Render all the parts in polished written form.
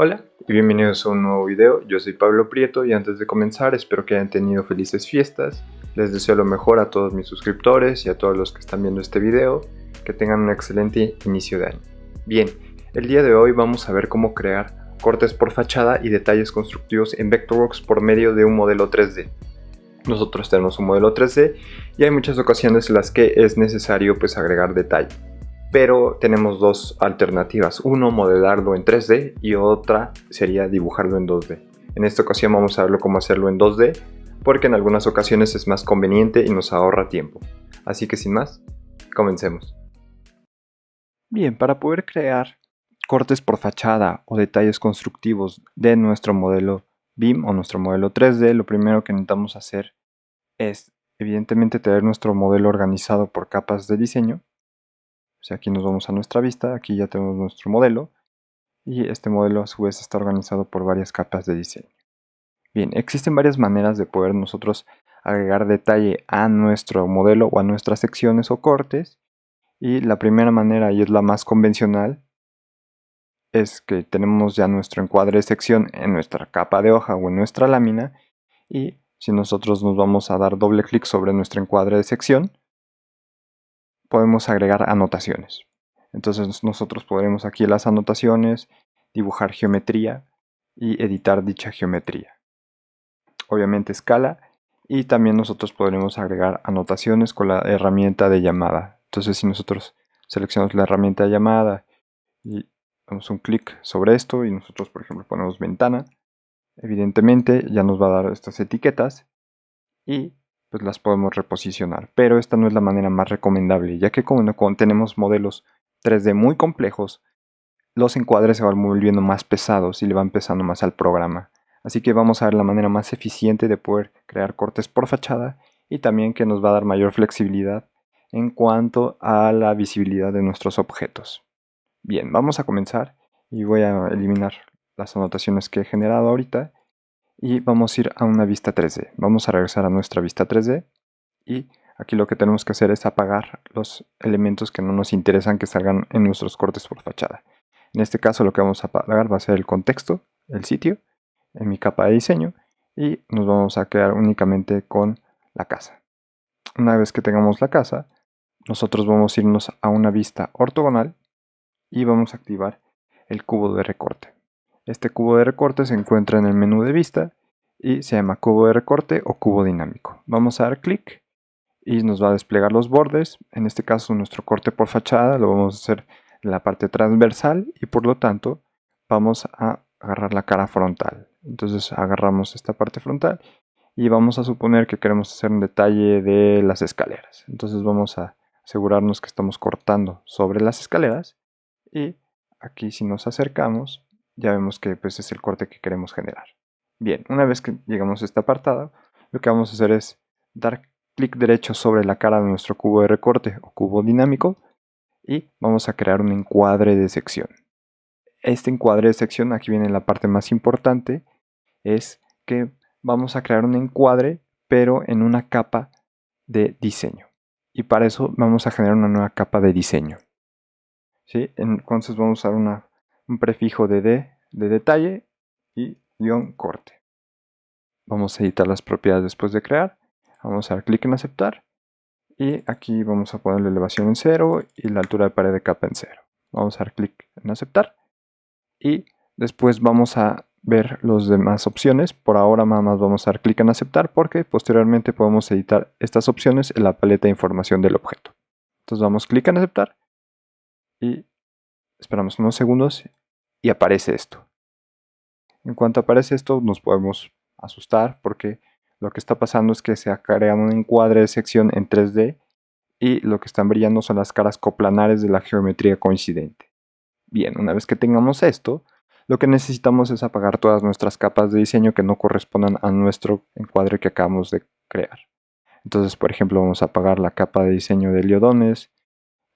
Hola y bienvenidos a un nuevo video. Yo soy Pablo Prieto y antes de comenzar espero que hayan tenido felices fiestas. Les deseo lo mejor a todos mis suscriptores y a todos los que están viendo este video, que tengan un excelente inicio de año. Bien, el día de hoy vamos a ver cómo crear cortes por fachada y detalles constructivos en Vectorworks por medio de un modelo 3D. Nosotros tenemos un modelo 3D y hay muchas ocasiones en las que es necesario agregar detalle. Pero tenemos dos alternativas, uno modelarlo en 3D y otra sería dibujarlo en 2D. En esta ocasión vamos a ver cómo hacerlo en 2D porque en algunas ocasiones es más conveniente y nos ahorra tiempo. Así que sin más, comencemos. Bien, para poder crear cortes por fachada o detalles constructivos de nuestro modelo BIM o nuestro modelo 3D, lo primero que necesitamos hacer es evidentemente tener nuestro modelo organizado por capas de diseño. O sea, aquí nos vamos a nuestra vista, aquí ya tenemos nuestro modelo y este modelo a su vez está organizado por varias capas de diseño. Bien, existen varias maneras de poder nosotros agregar detalle a nuestro modelo o a nuestras secciones o cortes, y la primera manera, y es la más convencional, es que tenemos ya nuestro encuadre de sección en nuestra capa de hoja o en nuestra lámina, y si nosotros nos vamos a dar doble clic sobre nuestro encuadre de sección, podemos agregar anotaciones. Entonces nosotros podremos aquí en las anotaciones dibujar geometría y editar dicha geometría. Obviamente escala, y también nosotros podremos agregar anotaciones con la herramienta de llamada. Entonces si nosotros seleccionamos la herramienta de llamada y damos un clic sobre esto y nosotros por ejemplo ponemos ventana, evidentemente ya nos va a dar estas etiquetas y pues las podemos reposicionar, pero esta no es la manera más recomendable, ya que cuando tenemos modelos 3D muy complejos, los encuadres se van volviendo más pesados y le van pesando más al programa. Así que vamos a ver la manera más eficiente de poder crear cortes por fachada y también que nos va a dar mayor flexibilidad en cuanto a la visibilidad de nuestros objetos. Bien, vamos a comenzar y voy a eliminar las anotaciones que he generado ahorita y vamos a ir a una vista 3D. Vamos a regresar a nuestra vista 3D y aquí lo que tenemos que hacer es apagar los elementos que no nos interesan que salgan en nuestros cortes por fachada. En este caso lo que vamos a apagar va a ser el contexto, el sitio, en mi capa de diseño, y nos vamos a quedar únicamente con la casa. Una vez que tengamos la casa, nosotros vamos a irnos a una vista ortogonal y vamos a activar el cubo de recorte. Este cubo de recorte se encuentra en el menú de vista y se llama cubo de recorte o cubo dinámico. Vamos a dar clic y nos va a desplegar los bordes. En este caso nuestro corte por fachada lo vamos a hacer en la parte transversal y por lo tanto vamos a agarrar la cara frontal. Entonces agarramos esta parte frontal y vamos a suponer que queremos hacer un detalle de las escaleras. Entonces vamos a asegurarnos que estamos cortando sobre las escaleras y aquí si nos acercamos ya vemos que es el corte que queremos generar. Bien, una vez que llegamos a este apartado, lo que vamos a hacer es dar clic derecho sobre la cara de nuestro cubo de recorte o cubo dinámico y vamos a crear un encuadre de sección. Este encuadre de sección, aquí viene la parte más importante, es que vamos a crear un encuadre pero en una capa de diseño, y para eso vamos a generar una nueva capa de diseño. ¿Sí? Entonces vamos a usar un prefijo de detalle y guión corte. Vamos a editar las propiedades después de crear, vamos a dar clic en aceptar y aquí vamos a poner la elevación en 0 y la altura de pared de capa en 0. Vamos a dar clic en aceptar y después vamos a ver las demás opciones. Por ahora nada más vamos a dar clic en aceptar porque posteriormente podemos editar estas opciones en la paleta de información del objeto. Entonces damos clic en aceptar y esperamos unos segundos y aparece esto. En cuanto aparece esto nos podemos asustar porque lo que está pasando es que se ha creado un encuadre de sección en 3D y lo que están brillando son las caras coplanares de la geometría coincidente. Bien, una vez que tengamos esto, lo que necesitamos es apagar todas nuestras capas de diseño que no correspondan a nuestro encuadre que acabamos de crear. Entonces, por ejemplo, vamos a apagar la capa de diseño de heliodones,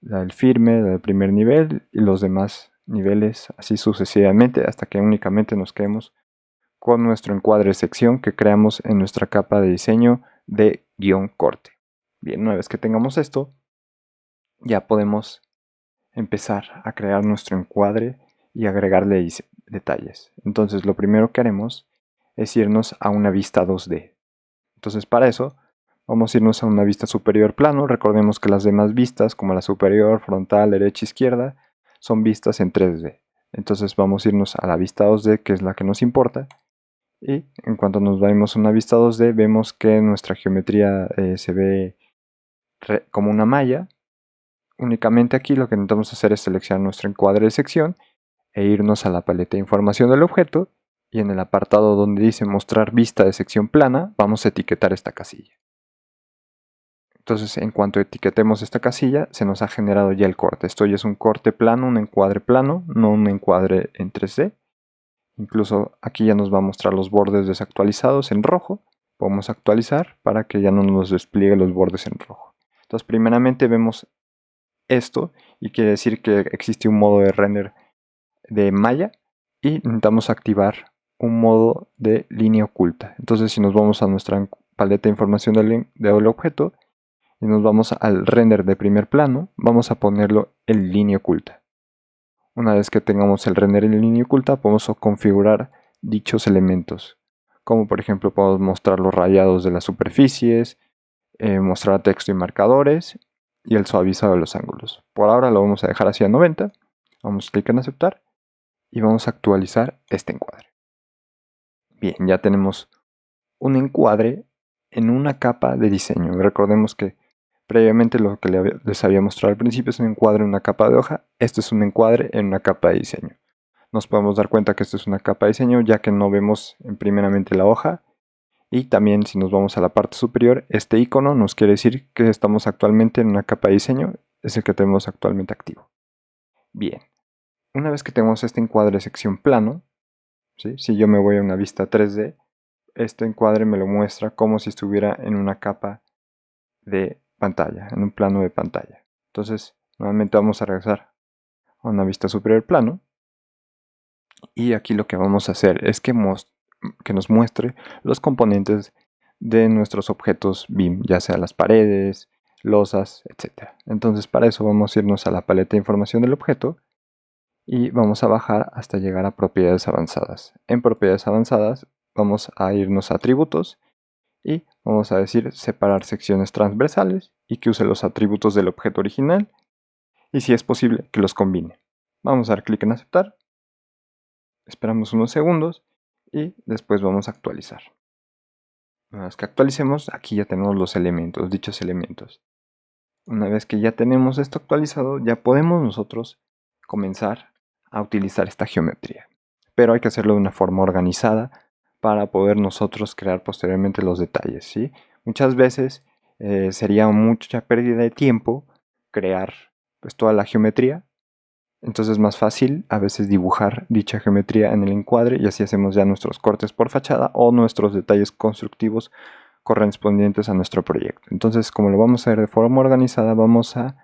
la del firme, la del primer nivel y los demás niveles, así sucesivamente, hasta que únicamente nos quedemos con nuestro encuadre de sección que creamos en nuestra capa de diseño de guión corte. Bien, una vez que tengamos esto, ya podemos empezar a crear nuestro encuadre y agregarle detalles. Entonces lo primero que haremos es irnos a una vista 2D. Entonces para eso vamos a irnos a una vista superior plano. Recordemos que las demás vistas, como la superior, frontal, derecha, izquierda, son vistas en 3D. Entonces vamos a irnos a la vista 2D, que es la que nos importa. Y en cuanto nos vamos a una vista 2D, vemos que nuestra geometría se ve como una malla. Únicamente aquí lo que intentamos hacer es seleccionar nuestro encuadre de sección e irnos a la paleta de información del objeto, y en el apartado donde dice mostrar vista de sección plana vamos a etiquetar esta casilla. Entonces en cuanto etiquetemos esta casilla se nos ha generado ya el corte. Esto ya es un corte plano, un encuadre plano, no un encuadre en 3D. Incluso aquí ya nos va a mostrar los bordes desactualizados en rojo. Podemos actualizar para que ya no nos despliegue los bordes en rojo. Entonces primeramente vemos esto y quiere decir que existe un modo de render de malla y intentamos activar un modo de línea oculta. Entonces si nos vamos a nuestra paleta de información del objeto y nos vamos al render de primer plano, vamos a ponerlo en línea oculta. Una vez que tengamos el render en línea oculta, podemos configurar dichos elementos, como por ejemplo podemos mostrar los rayados de las superficies, mostrar texto y marcadores y el suavizado de los ángulos. Por ahora lo vamos a dejar así a 90, vamos a clic en aceptar y vamos a actualizar este encuadre. Bien, ya tenemos un encuadre en una capa de diseño. Recordemos que previamente lo que les había mostrado al principio es un encuadre en una capa de hoja. Este es un encuadre en una capa de diseño. Nos podemos dar cuenta que esto es una capa de diseño ya que no vemos primeramente la hoja. Y también si nos vamos a la parte superior, este icono nos quiere decir que estamos actualmente en una capa de diseño. Es el que tenemos actualmente activo. Bien, una vez que tenemos este encuadre de sección plano, ¿sí? Si yo me voy a una vista 3D, este encuadre me lo muestra como si estuviera en una capa de pantalla, en un plano de pantalla. Entonces, nuevamente vamos a regresar a una vista superior plano. Y aquí lo que vamos a hacer es que nos muestre los componentes de nuestros objetos BIM, ya sea las paredes, losas, etc. Entonces, para eso vamos a irnos a la paleta de información del objeto y vamos a bajar hasta llegar a propiedades avanzadas. En propiedades avanzadas vamos a irnos a atributos y vamos a decir separar secciones transversales y que use los atributos del objeto original y si es posible que los combine. Vamos a dar clic en aceptar, esperamos unos segundos y después vamos a actualizar. Una vez que actualicemos, aquí ya tenemos los elementos, dichos elementos. Una vez que ya tenemos esto actualizado, ya podemos nosotros comenzar a utilizar esta geometría. Pero hay que hacerlo de una forma organizada para poder nosotros crear posteriormente los detalles, ¿sí? Muchas veces sería mucha pérdida de tiempo crear pues, toda la geometría. Entonces es más fácil a veces dibujar dicha geometría en el encuadre y así hacemos ya nuestros cortes por fachada o nuestros detalles constructivos correspondientes a nuestro proyecto. Entonces, como lo vamos a ver de forma organizada, vamos a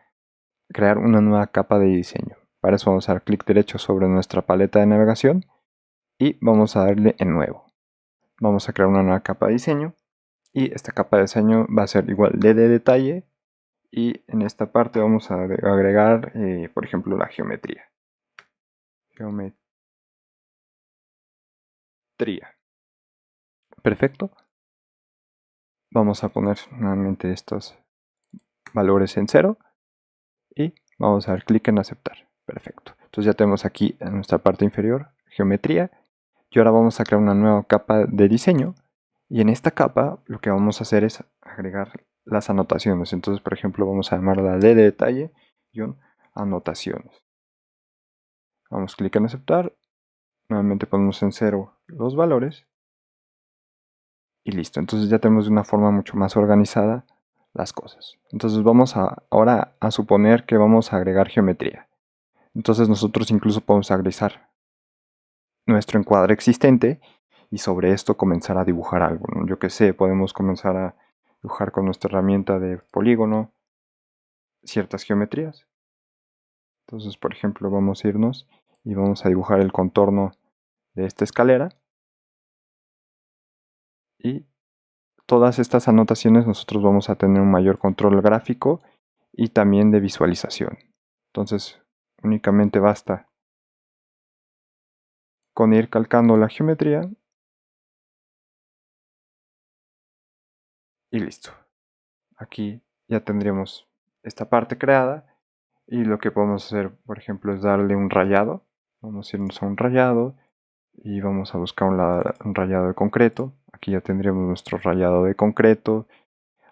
crear una nueva capa de diseño. Para eso vamos a dar clic derecho sobre nuestra paleta de navegación y vamos a darle en nuevo. Vamos a crear una nueva capa de diseño y esta capa de diseño va a ser igual de detalle y en esta parte vamos a agregar, por ejemplo, la geometría. Perfecto. Vamos a poner nuevamente estos valores en 0 y vamos a dar clic en aceptar. Perfecto. Entonces ya tenemos aquí en nuestra parte inferior geometría y ahora vamos a crear una nueva capa de diseño y en esta capa lo que vamos a hacer es agregar las anotaciones. Entonces, por ejemplo, vamos a llamarla de detalle anotaciones. Vamos a clic en aceptar. Nuevamente ponemos en 0 los valores y listo. Entonces ya tenemos de una forma mucho más organizada las cosas. Entonces vamos ahora a suponer que vamos a agregar geometría. Entonces nosotros incluso podemos agregar nuestro encuadre existente y sobre esto comenzar a dibujar algo, ¿no? Yo que sé, podemos comenzar a dibujar con nuestra herramienta de polígono ciertas geometrías. Entonces, por ejemplo, vamos a irnos y vamos a dibujar el contorno de esta escalera y todas estas anotaciones nosotros vamos a tener un mayor control gráfico y también de visualización. Entonces únicamente basta con ir calcando la geometría y listo. Aquí ya tendríamos esta parte creada y lo que podemos hacer, por ejemplo, es darle un rayado. Vamos a irnos a un rayado y vamos a buscar un rayado de concreto. Aquí ya tendríamos nuestro rayado de concreto.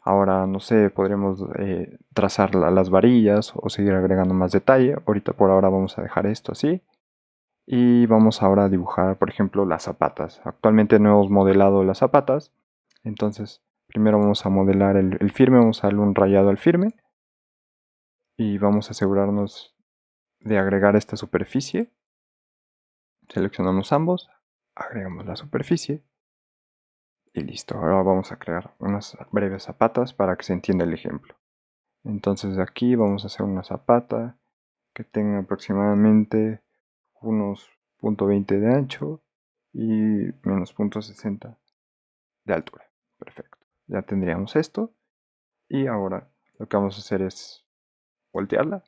Ahora, no sé, podríamos trazar las varillas o seguir agregando más detalle. Ahorita por ahora vamos a dejar esto así. Y vamos ahora a dibujar, por ejemplo, las zapatas. Actualmente no hemos modelado las zapatas. Entonces, primero vamos a modelar el firme. Vamos a darle un rayado al firme. Y vamos a asegurarnos de agregar esta superficie. Seleccionamos ambos. Agregamos la superficie. Y listo. Ahora vamos a crear unas breves zapatas para que se entienda el ejemplo. Entonces de aquí vamos a hacer una zapata que tenga aproximadamente unos 0.20 de ancho y menos 0.60 de altura. Perfecto. Ya tendríamos esto. Y ahora lo que vamos a hacer es voltearla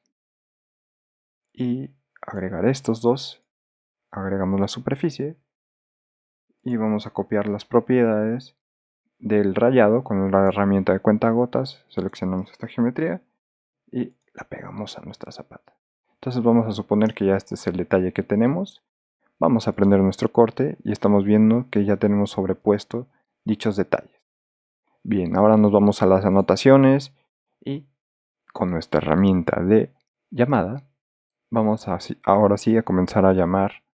y agregar estos dos. Agregamos la superficie y vamos a copiar las propiedades del rayado con la herramienta de cuentagotas. Seleccionamos esta geometría y la pegamos a nuestra zapata. Entonces vamos a suponer que ya este es el detalle que tenemos. Vamos a prender nuestro corte y estamos viendo que ya tenemos sobrepuesto dichos detalles. Bien, ahora nos vamos a las anotaciones y con nuestra herramienta de llamada vamos ahora sí a comenzar a llamar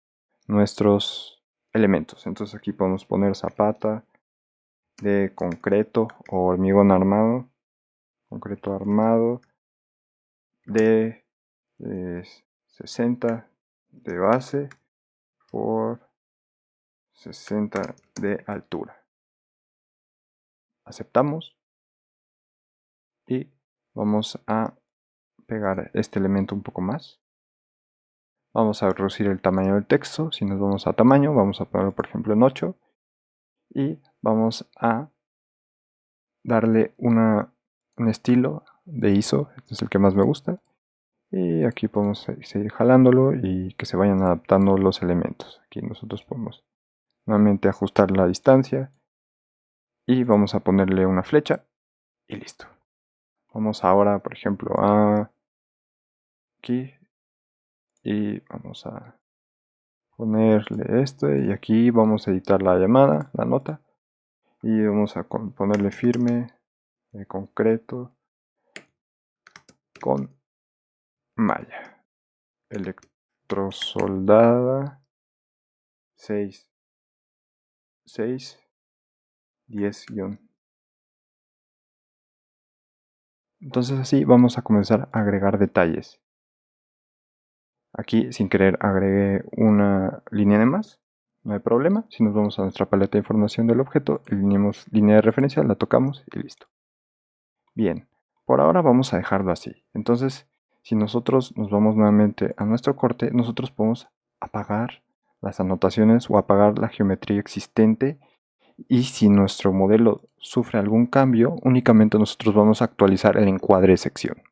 nuestros elementos. Entonces aquí podemos poner zapata de concreto o hormigón armado, concreto armado de 60 de base por 60 de altura. Aceptamos y vamos a pegar este elemento un poco más. Vamos a reducir el tamaño del texto. Si nos vamos a tamaño, vamos a ponerlo por ejemplo en 8 y vamos a darle un estilo de ISO. Este es el que más me gusta. Y aquí podemos seguir jalándolo y que se vayan adaptando los elementos. Aquí nosotros podemos nuevamente ajustar la distancia y vamos a ponerle una flecha y listo. Vamos ahora, por ejemplo, a aquí y vamos a ponerle este y aquí vamos a editar la llamada, la nota y vamos a ponerle firme de concreto con malla electrosoldada 6 6 10 guión. Entonces así vamos a comenzar a agregar detalles. Aquí sin querer agregué una línea de más, no hay problema. Si nos vamos a nuestra paleta de información del objeto, alineamos línea de referencia, la tocamos y listo. Bien, por ahora vamos a dejarlo así. Entonces, si nosotros nos vamos nuevamente a nuestro corte, nosotros podemos apagar las anotaciones o apagar la geometría existente. Y si nuestro modelo sufre algún cambio, únicamente nosotros vamos a actualizar el encuadre de sección.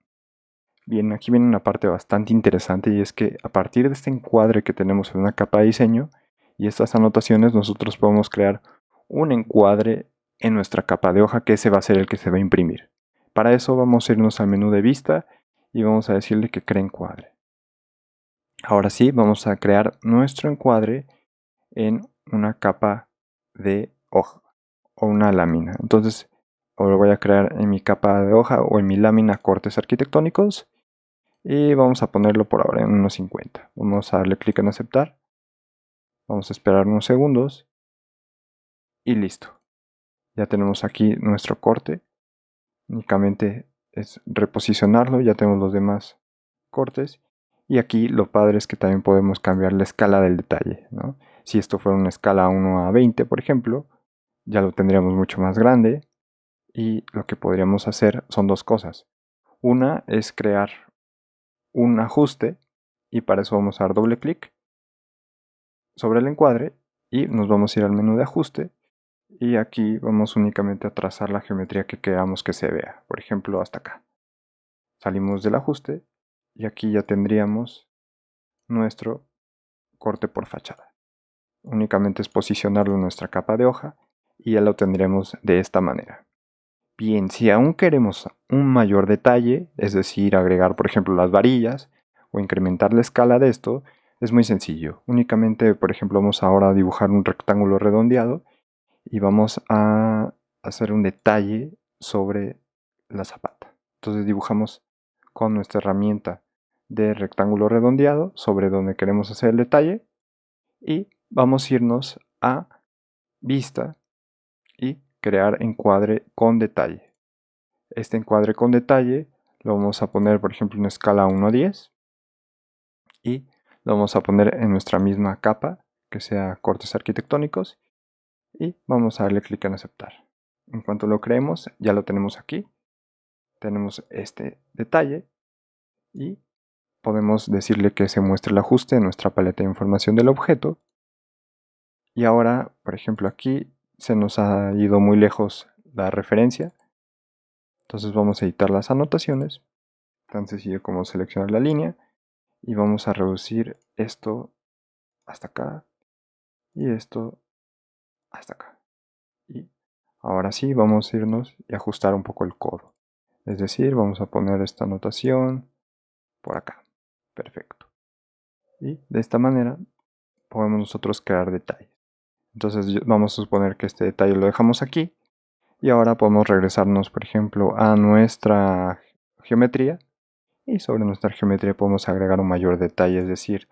Bien, aquí viene una parte bastante interesante y es que a partir de este encuadre que tenemos en una capa de diseño y estas anotaciones, nosotros podemos crear un encuadre en nuestra capa de hoja, que ese va a ser el que se va a imprimir. Para eso vamos a irnos al menú de vista y vamos a decirle que cree encuadre. Ahora sí, vamos a crear nuestro encuadre en una capa de hoja o una lámina. Entonces, lo voy a crear en mi capa de hoja o en mi lámina cortes arquitectónicos. Y vamos a ponerlo por ahora en unos 50. Vamos a darle clic en aceptar. Vamos a esperar unos segundos. Y listo. Ya tenemos aquí nuestro corte. Únicamente es reposicionarlo. Ya tenemos los demás cortes. Y aquí lo padre es que también podemos cambiar la escala del detalle, ¿no? Si esto fuera una escala 1 a 20, por ejemplo, ya lo tendríamos mucho más grande. Y lo que podríamos hacer son dos cosas. Una es crear un ajuste. Y para eso vamos a dar doble clic sobre el encuadre y nos vamos a ir al menú de ajuste y aquí vamos únicamente a trazar la geometría que queramos que se vea, por ejemplo hasta acá. Salimos del ajuste y aquí ya tendríamos nuestro corte por fachada. Únicamente es posicionarlo en nuestra capa de hoja y ya lo tendremos de esta manera. Bien, si aún queremos un mayor detalle, es decir, agregar por ejemplo las varillas o incrementar la escala de esto, es muy sencillo. Únicamente, por ejemplo, vamos ahora a dibujar un rectángulo redondeado y vamos a hacer un detalle sobre la zapata. Entonces dibujamos con nuestra herramienta de rectángulo redondeado sobre donde queremos hacer el detalle y vamos a irnos a vista y crear encuadre con detalle. Este encuadre con detalle lo vamos a poner por ejemplo en escala 1 a 10 y lo vamos a poner en nuestra misma capa que sea cortes arquitectónicos y vamos a darle clic en aceptar. En cuanto lo creemos ya lo tenemos aquí, tenemos este detalle y podemos decirle que se muestre el ajuste en nuestra paleta de información del objeto. Y ahora, por ejemplo, aquí se nos ha ido muy lejos la referencia. Entonces vamos a editar las anotaciones. Tan sencillo como seleccionar la línea. Y vamos a reducir esto hasta acá. Y esto hasta acá. Y ahora sí vamos a irnos y ajustar un poco el codo. Es decir, vamos a poner esta anotación por acá. Perfecto. Y de esta manera podemos nosotros crear detalles. Entonces vamos a suponer que este detalle lo dejamos aquí. Y ahora podemos regresarnos, por ejemplo, a nuestra geometría. Y sobre nuestra geometría podemos agregar un mayor detalle, es decir,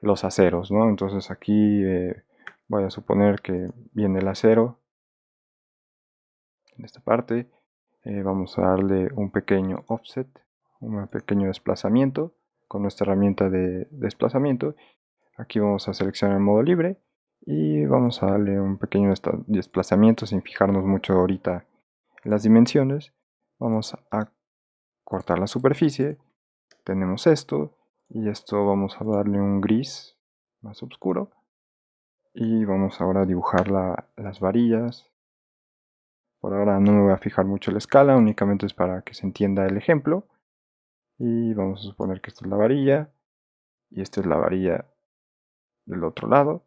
los aceros, ¿no? Entonces aquí voy a suponer que viene el acero en esta parte. Vamos a darle un pequeño offset, un pequeño desplazamiento con nuestra herramienta de desplazamiento. Aquí vamos a seleccionar el modo libre y vamos a darle un pequeño desplazamiento sin fijarnos mucho ahorita en las dimensiones. Vamos a cortar la superficie, tenemos esto y esto vamos a darle un gris más oscuro y vamos ahora a dibujar las varillas. Por ahora no me voy a fijar mucho en la escala, únicamente es para que se entienda el ejemplo. Y vamos a suponer que esta es la varilla y esta es la varilla del otro lado.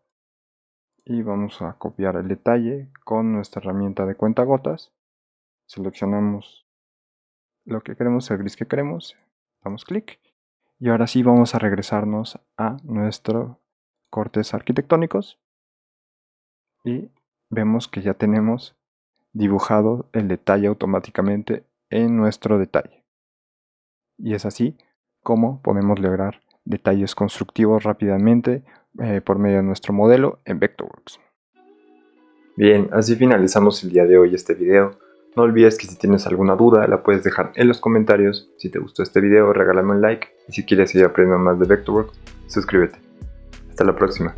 Y vamos a copiar el detalle con nuestra herramienta de cuentagotas. Seleccionamos lo que queremos, el gris que queremos, damos clic. Y ahora sí vamos a regresarnos a nuestros cortes arquitectónicos. Y vemos que ya tenemos dibujado el detalle automáticamente en nuestro detalle. Y es así como podemos lograr detalles constructivos rápidamente por medio de nuestro modelo en Vectorworks. Bien, así finalizamos el día de hoy este video. No olvides que si tienes alguna duda la puedes dejar en los comentarios. Si te gustó este video regálame un like y si quieres seguir aprendiendo más de Vectorworks, suscríbete. Hasta la próxima.